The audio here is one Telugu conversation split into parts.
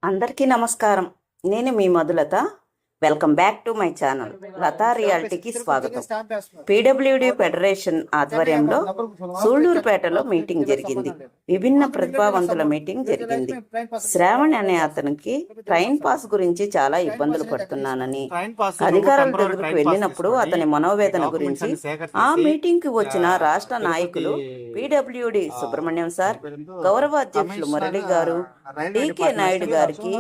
అందరికీ నమస్కారం. నేను మీ Madhulatha. Welcome back to my channel Latha రియాలిటీకి స్వాగతం. పీడబ్ల్యూడీ ఫెడరేషన్ ఆధ్వర్యంలో సూళ్లూరుపేటలో మీటింగ్ జరిగింది. విభిన్న ప్రతిభావంతుల మీటింగ్ జరిగింది. శ్రావణ్ అనే అతనికి ట్రైన్ పాస్ గురించి చాలా ఇబ్బందులు పడుతున్నానని అధికారుల దగ్గరకు వెళ్ళినప్పుడు అతని మనోవేదన గురించి ఆ మీటింగ్ కి వచ్చిన రాష్ట్ర నాయకులు పీడబ్ల్యూడీ సుబ్రహ్మణ్యం సార్, గౌరవ అధ్యక్షులు మురళి గారు, టీకే నాయుడు గారికి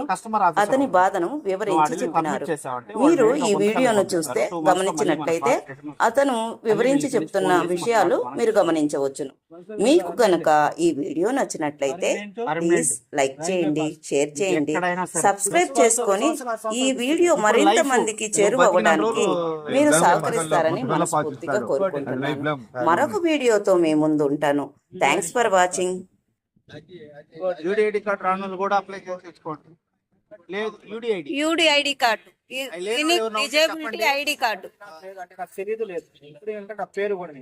అతని బాధను వివరించి చెప్పినారు. మీరు ఈ వీడియోను చూస్తే గమనించినట్లయితే అతను వివరించి చెప్తున్న విషయాలు మీరు గమనించవచ్చును. మీకు కనుక ఈ వీడియో నచ్చినట్లయితే ప్లీజ్ లైక్ చేయండి, షేర్ చేయండి, సబ్స్క్రైబ్ చేసుకొని ఈ వీడియో మరింత మందికి చేరువవ్వడానికి మీరు సహకరిస్తారని మనస్ఫూర్తిగా కోరుకుంటున్నాను. మరొక వీడియోతో మీ ముందు ఉంటాను. Thanks for watching. UDID card, disability ID card తెలియదు లేదు. నా పేరు కూడా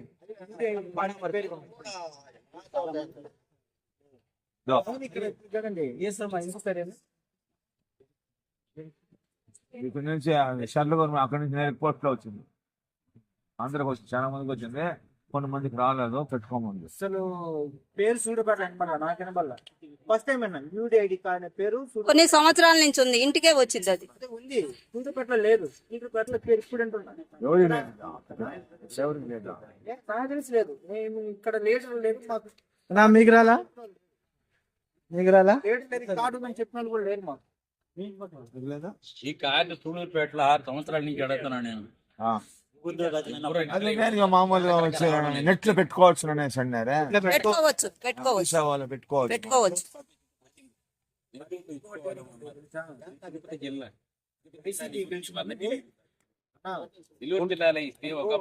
ఇక్కడ నుంచి అక్కడి నుంచి ఎయిర్పోర్ట్ లో వచ్చింది. అందరికి వచ్చింది, చాలా మందికి వచ్చింది, కొంతమందికి రాలేదు. పెట్టుకోమంది. అసలు పేరు సూర్యపేట నాకే ఫస్ట్ టైం అన్నా యూడిఐడి కార్డ్ పేరు కొన్ని సంవత్సరాల నుంచి ఉంది, ఇంటికే వచ్చింది. అది ఉంది, సూర్యపేటలో లేదు. సూర్యపేటలో పేరు స్టూడెంట్ లేదు. మేము ఇక్కడ లీడర్ లేదు. మాకు మీకు రాలా కార్డు అని చెప్పిన వాళ్ళు కూడా లేదు మాకు. ఈ కార్డు సూళ్ళూరుపేటలో 6 సంవత్సరాల నుంచి అడుగుతున్నాను నేను. మామూలుగా నెట్ లో పెట్టుకోవచ్చు అన్నారా? పెట్టుకోవచ్చు. జిల్లా జిల్లాలో ఇస్తే ఒక